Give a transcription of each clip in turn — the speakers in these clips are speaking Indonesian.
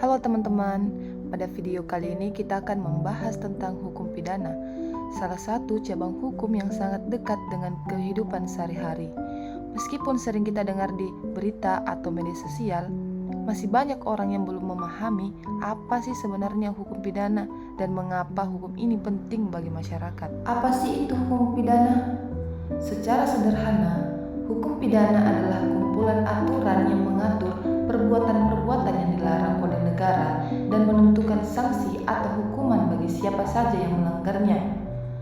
Halo teman-teman, pada video kali ini kita akan membahas tentang hukum pidana, salah satu cabang hukum yang sangat dekat dengan kehidupan sehari-hari. Meskipun sering kita dengar di berita atau media sosial, masih banyak orang yang belum memahami apa sih sebenarnya hukum pidana dan mengapa hukum ini penting bagi masyarakat. Apa sih itu hukum pidana? Secara sederhana, hukum pidana adalah kumpulan aturan yang mengatur perbuatan-perbuatan yang dilarang oleh negara dan menentukan sanksi atau hukuman bagi siapa saja yang melanggarnya.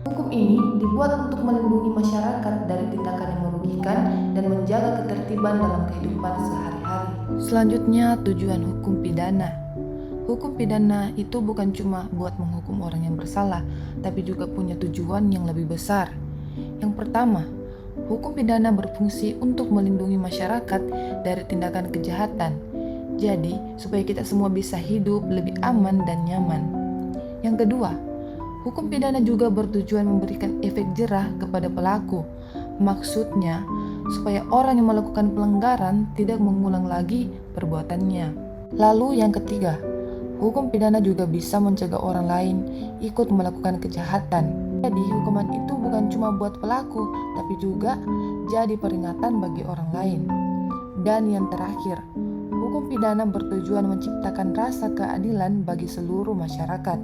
Hukum ini dibuat untuk melindungi masyarakat dari tindakan yang merugikan dan menjaga ketertiban dalam kehidupan sehari-hari. Selanjutnya, tujuan hukum pidana. Hukum pidana itu bukan cuma buat menghukum orang yang bersalah, tapi juga punya tujuan yang lebih besar. Yang pertama, hukum pidana berfungsi untuk melindungi masyarakat dari tindakan kejahatan. Jadi, supaya kita semua bisa hidup lebih aman dan nyaman. Yang kedua, hukum pidana juga bertujuan memberikan efek jerah kepada pelaku. Maksudnya, supaya orang yang melakukan pelanggaran tidak mengulang lagi perbuatannya. Lalu yang ketiga, hukum pidana juga bisa mencegah orang lain ikut melakukan kejahatan. Jadi hukuman itu bukan cuma buat pelaku, tapi juga jadi peringatan bagi orang lain. Dan yang terakhir, hukum pidana bertujuan menciptakan rasa keadilan bagi seluruh masyarakat.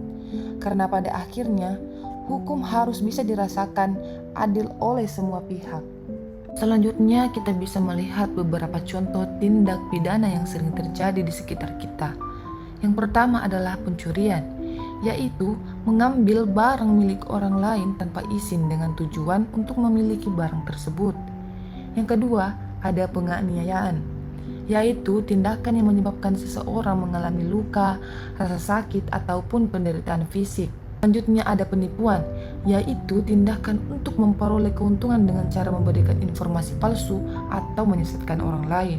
Karena pada akhirnya, hukum harus bisa dirasakan adil oleh semua pihak. Selanjutnya kita bisa melihat beberapa contoh tindak pidana yang sering terjadi di sekitar kita. Yang pertama adalah pencurian, yaitu mengambil barang milik orang lain tanpa izin dengan tujuan untuk memiliki barang tersebut. Yang kedua, ada penganiayaan, yaitu tindakan yang menyebabkan seseorang mengalami luka, rasa sakit, ataupun penderitaan fisik. Selanjutnya ada penipuan, yaitu tindakan untuk memperoleh keuntungan dengan cara memberikan informasi palsu atau menyesatkan orang lain.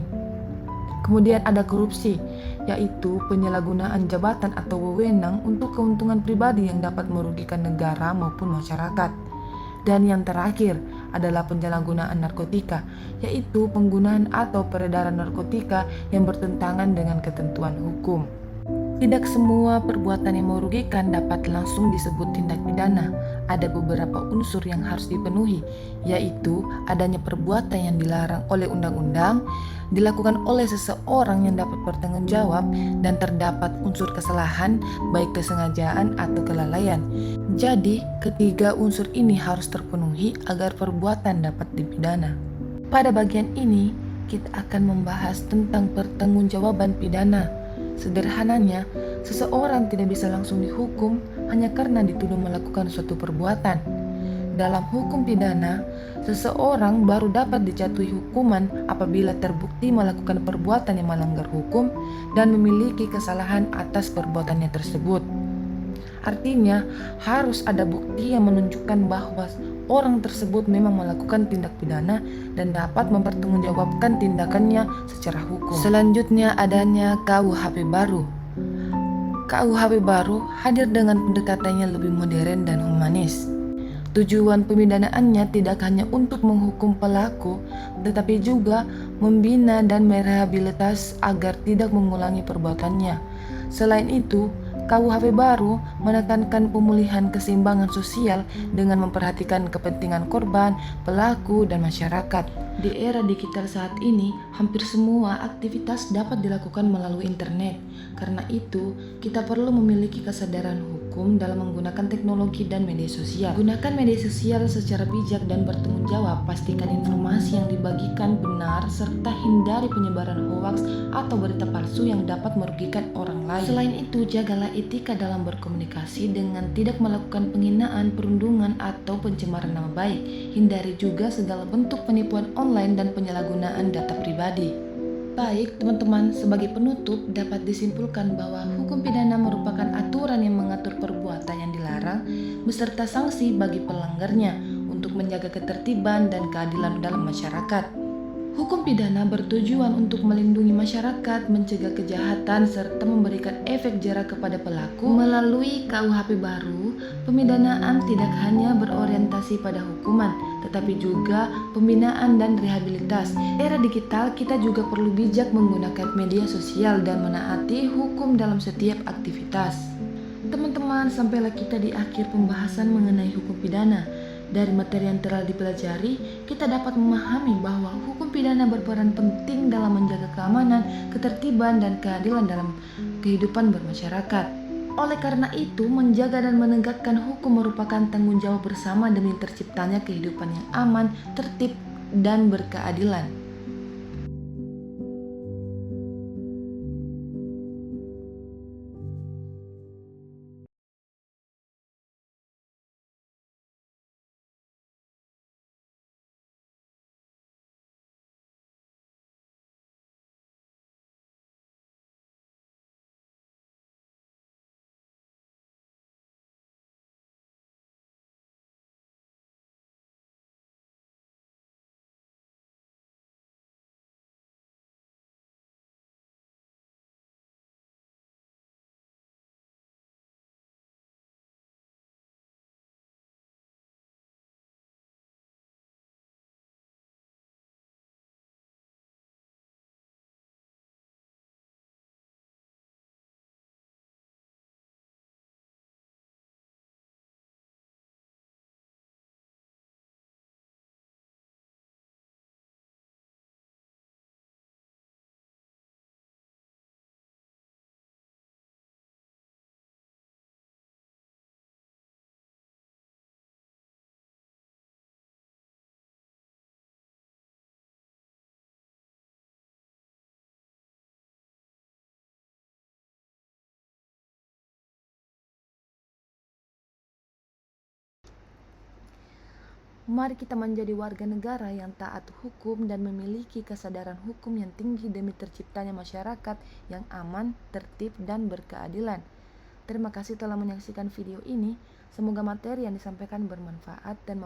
Kemudian ada korupsi, yaitu penyalahgunaan jabatan atau wewenang untuk keuntungan pribadi yang dapat merugikan negara maupun masyarakat. Dan yang terakhir adalah penyalahgunaan narkotika, yaitu penggunaan atau peredaran narkotika yang bertentangan dengan ketentuan hukum. Tidak semua perbuatan yang merugikan dapat langsung disebut tindak pidana. Ada beberapa unsur yang harus dipenuhi, yaitu adanya perbuatan yang dilarang oleh undang-undang, dilakukan oleh seseorang yang dapat bertanggung jawab, dan terdapat unsur kesalahan, baik kesengajaan atau kelalaian. Jadi, ketiga unsur ini harus terpenuhi agar perbuatan dapat dipidana. Pada bagian ini, kita akan membahas tentang pertanggungjawaban pidana. Sederhananya, seseorang tidak bisa langsung dihukum hanya karena dituduh melakukan suatu perbuatan. Dalam hukum pidana, seseorang baru dapat dijatuhi hukuman apabila terbukti melakukan perbuatan yang melanggar hukum dan memiliki kesalahan atas perbuatannya tersebut. Artinya, harus ada bukti yang menunjukkan bahwa orang tersebut memang melakukan tindak pidana dan dapat mempertanggungjawabkan tindakannya secara hukum. Selanjutnya adanya KUHP baru. KUHP baru hadir dengan pendekatannya lebih modern dan humanis. Tujuan pemidanaannya tidak hanya untuk menghukum pelaku, tetapi juga membina dan merehabilitas agar tidak mengulangi perbuatannya. Selain itu, KUHP baru menekankan pemulihan keseimbangan sosial dengan memperhatikan kepentingan korban, pelaku, dan masyarakat. Di era digital saat ini, hampir semua aktivitas dapat dilakukan melalui internet. Karena itu, kita perlu memiliki kesadaran hukum dalam menggunakan teknologi dan media sosial. Gunakan media sosial secara bijak dan bertanggung jawab. Pastikan informasi yang dibagikan benar serta hindari penyebaran hoaks atau berita palsu yang dapat merugikan orang lain. Selain itu, jagalah etika dalam berkomunikasi dengan tidak melakukan penghinaan, perundungan, atau pencemaran nama baik. Hindari juga segala bentuk penipuan online dan penyalahgunaan data pribadi. Baik, teman-teman, sebagai penutup dapat disimpulkan bahwa hukum pidana merupakan aturan yang mengatur perbuatan yang dilarang beserta sanksi bagi pelanggarnya untuk menjaga ketertiban dan keadilan dalam masyarakat. Hukum pidana bertujuan untuk melindungi masyarakat, mencegah kejahatan, serta memberikan efek jera kepada pelaku. Melalui KUHP baru, pemidanaan tidak hanya berorientasi pada hukuman, tetapi juga pembinaan dan rehabilitas. Era digital, kita juga perlu bijak menggunakan media sosial dan menaati hukum dalam setiap aktivitas. Teman-teman, sampailah kita di akhir pembahasan mengenai hukum pidana. Dari materi yang telah dipelajari, kita dapat memahami bahwa hukum pidana berperan penting dalam menjaga keamanan, ketertiban, dan keadilan dalam kehidupan bermasyarakat. Oleh karena itu, menjaga dan menegakkan hukum merupakan tanggung jawab bersama demi terciptanya kehidupan yang aman, tertib, dan berkeadilan. Mari kita menjadi warga negara yang taat hukum dan memiliki kesadaran hukum yang tinggi demi terciptanya masyarakat yang aman, tertib, dan berkeadilan. Terima kasih telah menyaksikan video ini. Semoga materi yang disampaikan bermanfaat dan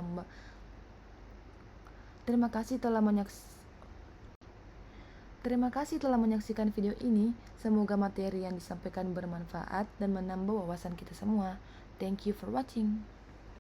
Terima kasih telah menyaksikan video ini. Semoga materi yang disampaikan bermanfaat dan menambah wawasan kita semua. Thank you for watching.